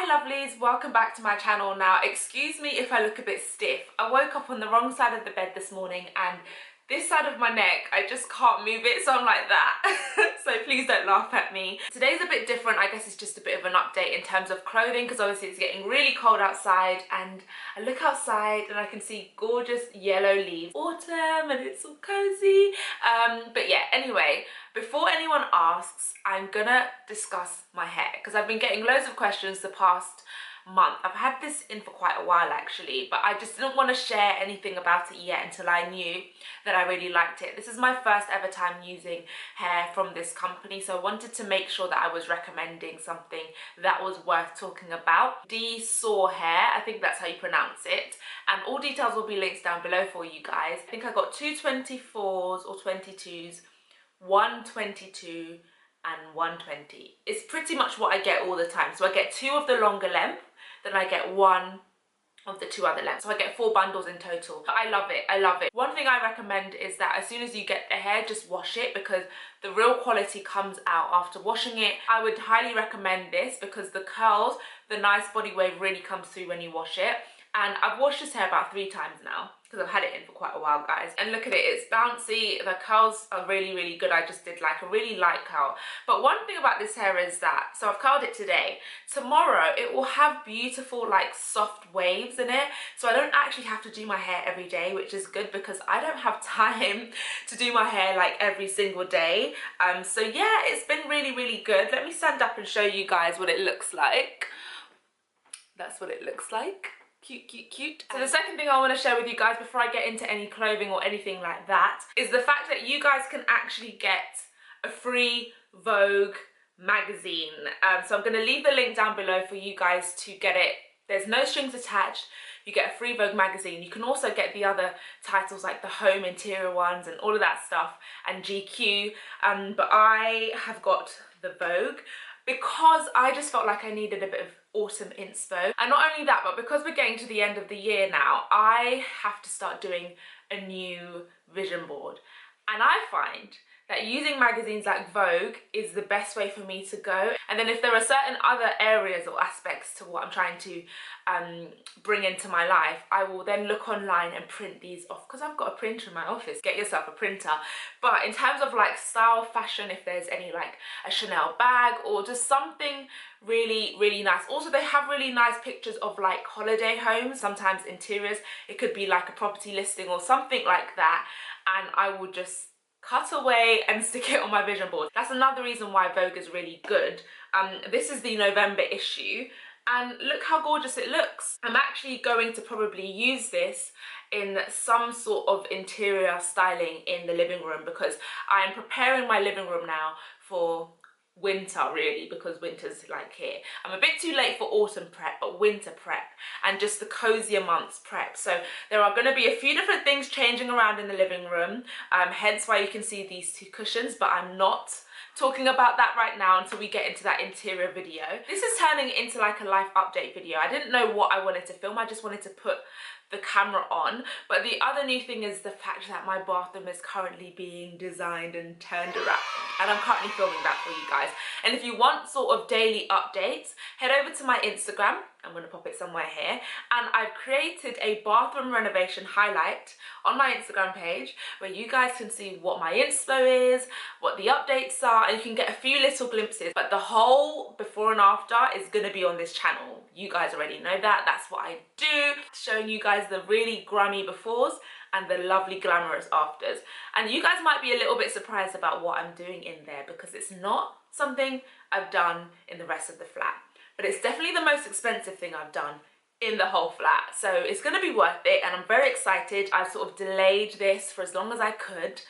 Hi lovelies, welcome back to my channel. Now excuse me if I look a bit stiff. I woke up on the wrong side of the bed this morning and this side of my neck, I just can't move it, so I'm like that. So please don't laugh at me. Today's a bit different. I guess it's just a bit of an update in terms of clothing because obviously it's getting really cold outside and I look outside and I can see gorgeous yellow leaves. Autumn and it's all cozy. But yeah, anyway, before anyone asks, I'm gonna discuss my hair because I've been getting loads of questions the past month. I've had this in for quite a while actually, but I just didn't want to share anything about it yet until I knew that I really liked it. This is my first ever time using hair from this company, so I wanted to make sure that I was recommending something that was worth talking about. Dsoar hair, I think that's how you pronounce it, and all details will be linked down below for you guys. I think I got two 24s or 22s, 122 and 120. It's pretty much what I get all the time. So I get two of the longer length, then I get one of the two other lengths. So I get 4 bundles in total. I love it, I love it. One thing I recommend is that as soon as you get the hair, just wash it because the real quality comes out after washing it. I would highly recommend this because the curls, the nice body wave really comes through when you wash it. And I've washed this hair about 3 times now because I've had it in for quite a while, guys. And look at it, it's bouncy, the curls are really, really good. I just did like a really light curl. But one thing about this hair is that, so I've curled it today. Tomorrow, it will have beautiful, like soft waves in it. So I don't actually have to do my hair every day, which is good because I don't have time to do my hair like every single day. So yeah, it's been really, really good. Let me stand up and show you guys what it looks like. That's what it looks like. Cute, cute, cute. So the second thing I want to share with you guys before I get into any clothing or anything like that is the fact that you guys can actually get a free Vogue magazine. So I'm going to leave the link down below for you guys to get it. There's no strings attached. You get a free Vogue magazine. You can also get the other titles like the home interior ones and all of that stuff and GQ. But I have got the Vogue because I just felt like I needed a bit of autumn inspo. And not only that, but because we're getting to the end of the year now, I have to start doing a new vision board. And I find that using magazines like Vogue is the best way for me to go. And then if there are certain other areas or aspects to what I'm trying to bring into my life, I will then look online and print these off because I've got a printer in my office. Get yourself a printer. But in terms of like style, fashion, if there's any like a Chanel bag or just something really, really nice. Also, they have really nice pictures of like holiday homes, sometimes interiors. It could be like a property listing or something like that. And I will just cut away and stick it on my vision board. That's another reason why Vogue is really good. This is the November issue and look how gorgeous it looks. I'm actually going to probably use this in some sort of interior styling in the living room because I am preparing my living room now for winter, really, because winter's like here. I'm a bit too late for autumn prep, but winter prep and just the cozier months prep. So there are going to be a few different things changing around in the living room, hence why you can see these 2 cushions, but I'm not talking about that right now until we get into that interior video. This is turning into like a life update video. I didn't know what I wanted to film. I just wanted to put the camera on. But the other new thing is the fact that my bathroom is currently being designed and turned around. And I'm currently filming that for you guys. And if you want sort of daily updates, head over to my Instagram. I'm going to pop it somewhere here. And I've created a bathroom renovation highlight on my Instagram page where you guys can see what my inspo is, what the updates are, and you can get a few little glimpses. But the whole before and after is going to be on this channel. You guys already know that. That's what I do. Showing you guys the really grimy befores and the lovely glamorous afters. And you guys might be a little bit surprised about what I'm doing in there because it's not something I've done in the rest of the flat. But it's definitely the most expensive thing I've done in the whole flat. So it's going to be worth it and I'm very excited. I've sort of delayed this for as long as I could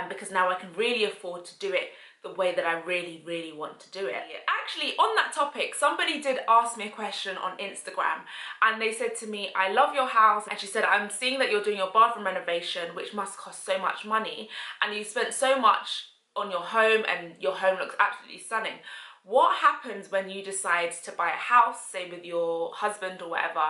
because now I can really afford to do it the way that I really, really want to do it. Actually, on that topic, somebody did ask me a question on Instagram and they said to me, I love your house. And she said, I'm seeing that you're doing your bathroom renovation, which must cost so much money. And you spent so much on your home and your home looks absolutely stunning. What happens when you decide to buy a house, say with your husband or whatever,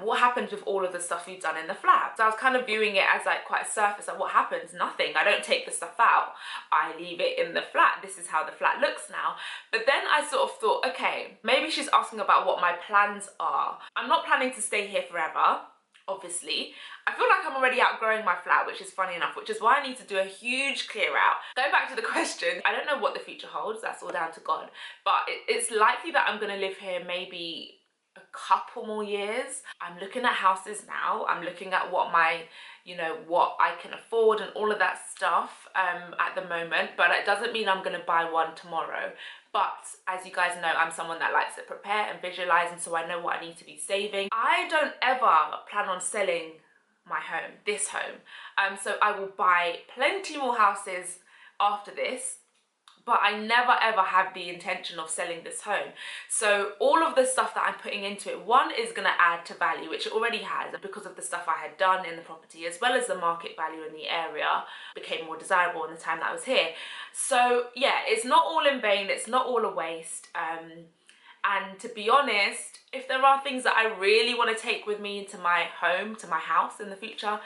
what happens with all of the stuff you've done in the flat? So I was kind of viewing it as like quite a surface, like what happens? Nothing. I don't take the stuff out, I leave it in the flat. This is how the flat looks now. But then I sort of thought, okay, maybe she's asking about what my plans are. I'm not planning to stay here forever, obviously. I feel like I'm already outgrowing my flat, which is funny enough, which is why I need to do a huge clear out. Going back to the question, I don't know what the future holds, that's all down to God, but it's likely that I'm gonna live here maybe a couple more years. I'm looking at houses now. I'm looking at what my, you know, what I can afford and all of that stuff at the moment, but it doesn't mean I'm gonna buy one tomorrow. But as you guys know, I'm someone that likes to prepare and visualize, and so I know what I need to be saving. I don't ever plan on selling my home, this home. So I will buy plenty more houses after this, but I never ever have the intention of selling this home. So all of the stuff that I'm putting into it, one, is gonna add to value, which it already has because of the stuff I had done in the property, as well as the market value in the area became more desirable in the time that I was here. So yeah, it's not all in vain, it's not all a waste. And to be honest, if there are things that I really want to take with me into my home, to my house in the future,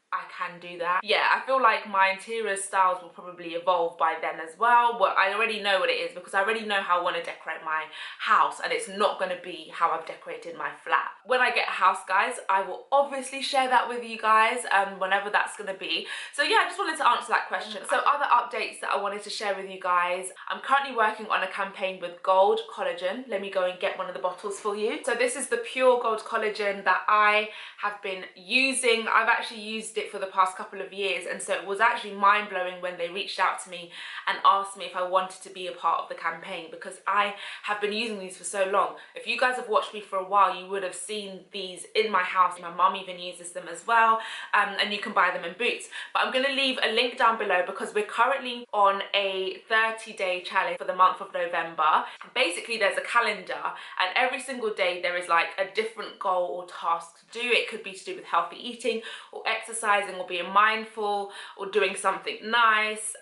I can do that. Yeah, I feel like my interior styles will probably evolve by then as well. Well, I already know what it is because I already know how I want to decorate my house, and it's not going to be how I've decorated my flat. When I get a house, guys, I will obviously share that with you guys whenever that's going to be. So yeah, I just wanted to answer that question. So other updates that I wanted to share with you guys. I'm currently working on a campaign with Gold Collagen. Let me go and get one of the bottles for you. So this is the pure gold collagen that I have been using. I've actually used it for the past couple of years, and so it was actually mind-blowing when they reached out to me and asked me if I wanted to be a part of the campaign, because I have been using these for so long. If you guys have watched me for a while, you would have seen these in my house. My mum even uses them as well, and you can buy them in Boots. But I'm going to leave a link down below because we're currently on a 30-day challenge for the month of November. Basically, there's a calendar, and every single day there is like a different goal or task to do. It could be to do with healthy eating or exercising or being mindful or doing something nice.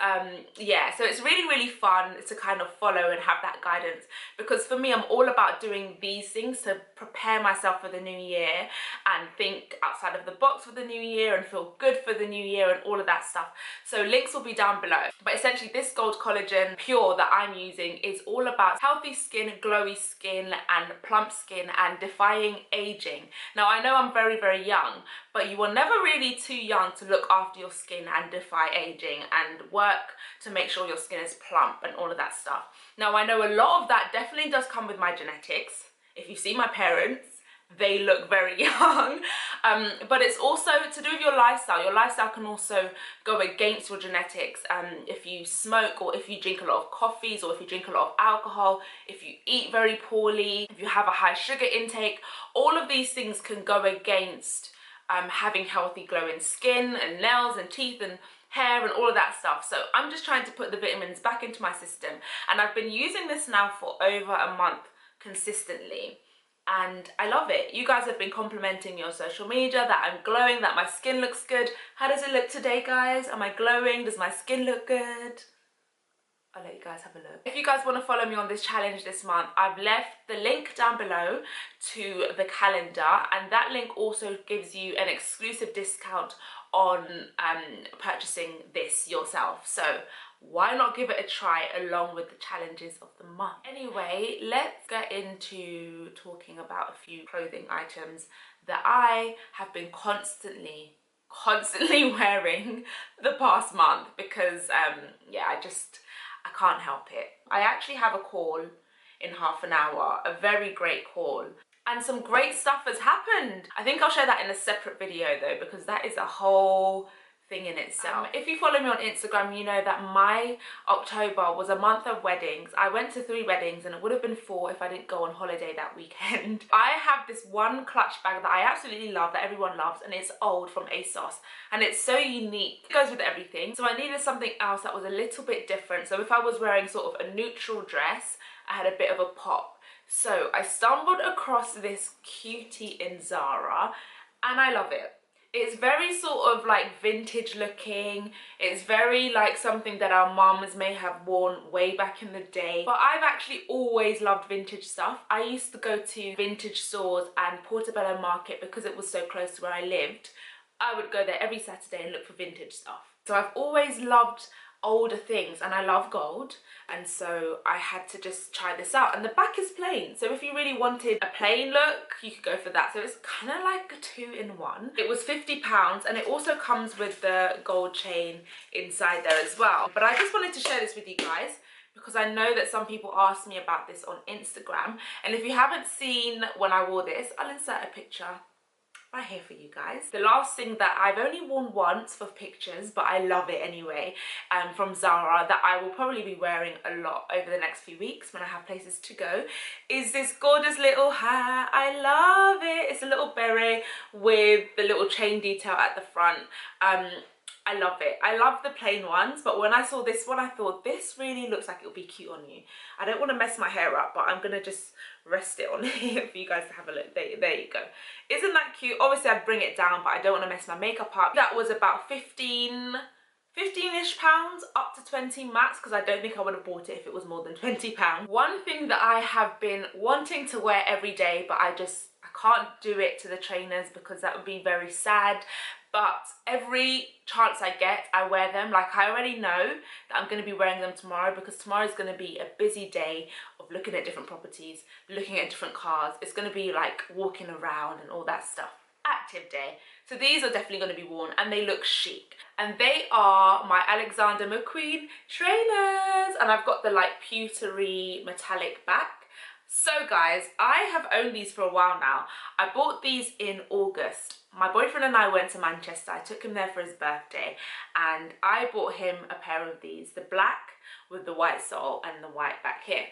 Yeah, so it's really fun to kind of follow and have that guidance, because for me, I'm all about doing these things to prepare myself for the new year and think outside of the box for the new year and feel good for the new year and all of that stuff. So links will be down below. But essentially, this Gold Collagen Pure that I'm using is all about healthy skin, glowy skin and plump skin and defying aging. Now, I know I'm very young, but you are never really too young to look after your skin and defy aging and work to make sure your skin is plump and all of that stuff. Now, I know a lot of that definitely does come with my genetics. If you see my parents, they look very young, but it's also to do with your lifestyle. Your lifestyle can also go against your genetics. If you smoke, or if you drink a lot of coffees, or if you drink a lot of alcohol, if you eat very poorly, if you have a high sugar intake, all of these things can go against having healthy glowing skin and nails and teeth and hair and all of that stuff. So I'm just trying to put the vitamins back into my system, and I've been using this now for over a month consistently, and I love it. You guys have been complimenting me on social media that I'm glowing, that my skin looks good. How does it look today, guys? Am I glowing? Does my skin look good? I'll let you guys have a look. If you guys want to follow me on this challenge this month, I've left the link down below to the calendar, and that link also gives you an exclusive discount on purchasing this yourself. So why not give it a try along with the challenges of the month? Anyway, let's get into talking about a few clothing items that I have been constantly wearing the past month, because yeah, I can't help it. I actually have a call in half an hour, a very great call, and some great stuff has happened. I think I'll share that in a separate video though, because that is a whole thing in itself. If you follow me on Instagram, you know that my October was a month of weddings. I went to 3 weddings, and it would have been 4 if I didn't go on holiday that weekend. I have this one clutch bag that I absolutely love, that everyone loves, and it's old, from ASOS, and it's so unique. It goes with everything. So I needed something else that was a little bit different. So if I was wearing sort of a neutral dress, I had a bit of a pop. So I stumbled across this cutie in Zara, and I love it. It's very sort of like vintage looking. It's very like something that our mums may have worn way back in the day. But I've actually always loved vintage stuff. I used to go to vintage stores and Portobello Market because it was so close to where I lived. I would go there every Saturday and look for vintage stuff. So I've always loved older things, and I love gold, and so I had to just try this out. And the back is plain, so if you really wanted a plain look, you could go for that. So it's kind of like a 2-in-1. It was £50, and it also comes with the gold chain inside there as well. But I just wanted to share this with you guys because I know that some people asked me about this on Instagram, and if you haven't seen when I wore this, I'll insert a picture right here for you guys. The last thing that I've only worn once for pictures, but I love it anyway, from Dsoar, that I will probably be wearing a lot over the next few weeks when I have places to go, is this gorgeous little hat. I love it. It's a little beret with the little chain detail at the front. I love it. I love the plain ones, but when I saw this one, I thought this really looks like it'll be cute on you. I don't want to mess my hair up, but I'm gonna just rest it on here for you guys to have a look. There you go. Isn't that cute? Obviously I'd bring it down, but I don't want to mess my makeup up. That was about 15-ish pounds, up to 20 max, because I don't think I would have bought it if it was more than 20 pounds. One thing that I have been wanting to wear every day, but I can't do it to the trainers because that would be very sad. But every chance I get, I wear them. Like, I already know that I'm going to be wearing them tomorrow because tomorrow is going to be a busy day of looking at different properties, looking at different cars. It's going to be like walking around and all that stuff. Active day. So these are definitely going to be worn and they look chic. And they are my Alexander McQueen trainers. And I've got the like pewtery metallic back. So guys, I have owned these for a while now. I bought these in August. My boyfriend and I went to Manchester. I took him there for his birthday and I bought him a pair of these, the black with the white sole and the white back here.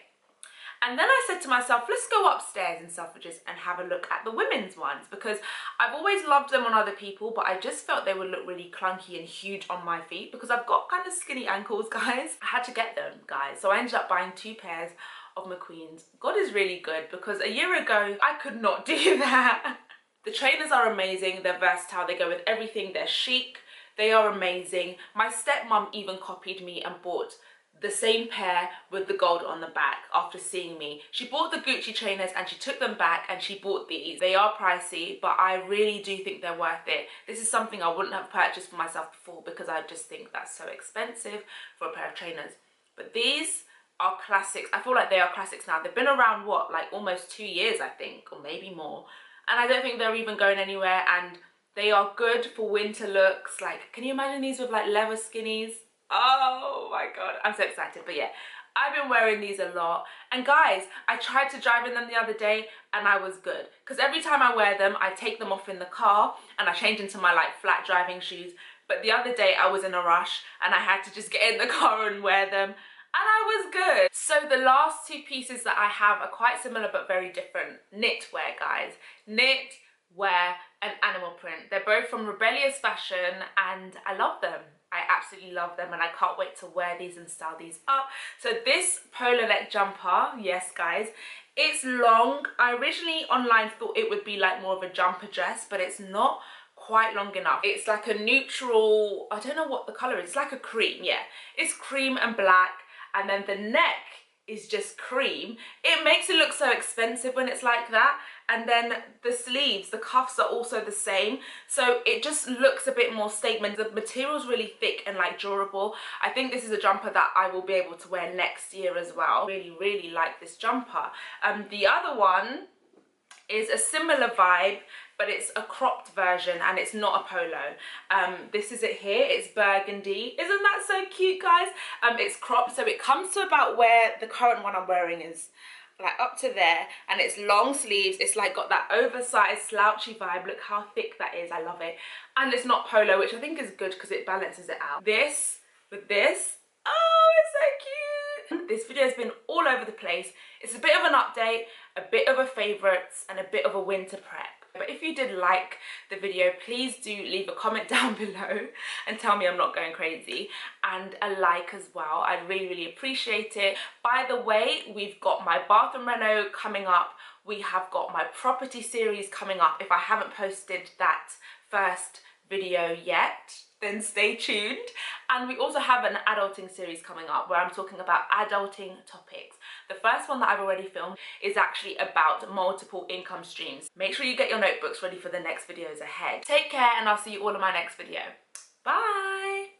And then I said to myself, let's go upstairs in Selfridges and have a look at the women's ones, because I've always loved them on other people, but I just felt they would look really clunky and huge on my feet because I've got kind of skinny ankles, guys. I had to get them, guys. So I ended up buying 2 pairs of McQueen's. God is really good because a year ago, I could not do that. The trainers are amazing. They're versatile. They go with everything. They're chic. They are amazing. My stepmom even copied me and bought the same pair with the gold on the back after seeing me. She bought the Gucci trainers and she took them back and she bought these. They are pricey, but I really do think they're worth it. This is something I wouldn't have purchased for myself before because I just think that's so expensive for a pair of trainers. But these are classics. I feel like they are classics now. They've been around, what, like almost 2 years, I think, or maybe more. And I don't think they're even going anywhere, and they are good for winter looks. Like, can you imagine these with like leather skinnies? Oh my god, I'm so excited. But yeah, I've been wearing these a lot. And guys, I tried to drive in them the other day and I was good. Because every time I wear them, I take them off in the car and I change into my like flat driving shoes. But the other day I was in a rush and I had to just get in the car and wear them. And I was good. So the last 2 pieces that I have are quite similar but very different. Knitwear, guys. Knitwear and animal print. They're both from Rebellious Fashion and I love them. I absolutely love them and I can't wait to wear these and style these up. So this polo neck jumper, yes guys, it's long. I originally online thought it would be like more of a jumper dress, but it's not quite long enough. It's like a neutral, I don't know what the color is. It's like a cream, yeah. It's cream and black, and then the neck is just cream. It makes it look so expensive when it's like that. And then the sleeves, the cuffs are also the same. So it just looks a bit more statement. The material's really thick and like durable. I think this is a jumper that I will be able to wear next year as well. Really, really like this jumper. The other one is a similar vibe, but it's a cropped version and it's not a polo. This is it here, it's burgundy. Isn't that so cute, guys? It's cropped, so it comes to about where the current one I'm wearing is, like up to there, and it's long sleeves. It's like got that oversized slouchy vibe. Look how thick that is. I love it. And it's not polo, which I think is good because it balances it out. This with this, oh, it's so cute. This video has been all over the place. It's a bit of an update, a bit of a favorites, and a bit of a winter prep. But if you did like the video, please do leave a comment down below and tell me I'm not going crazy, and a like as well. I'd really, really appreciate it. By the way, we've got my bathroom reno coming up. We have got my property series coming up. If I haven't posted that first video yet, then stay tuned. And we also have an adulting series coming up where I'm talking about adulting topics. The first one that I've already filmed is actually about multiple income streams. Make sure you get your notebooks ready for the next videos ahead. Take care, and I'll see you all in my next video. Bye!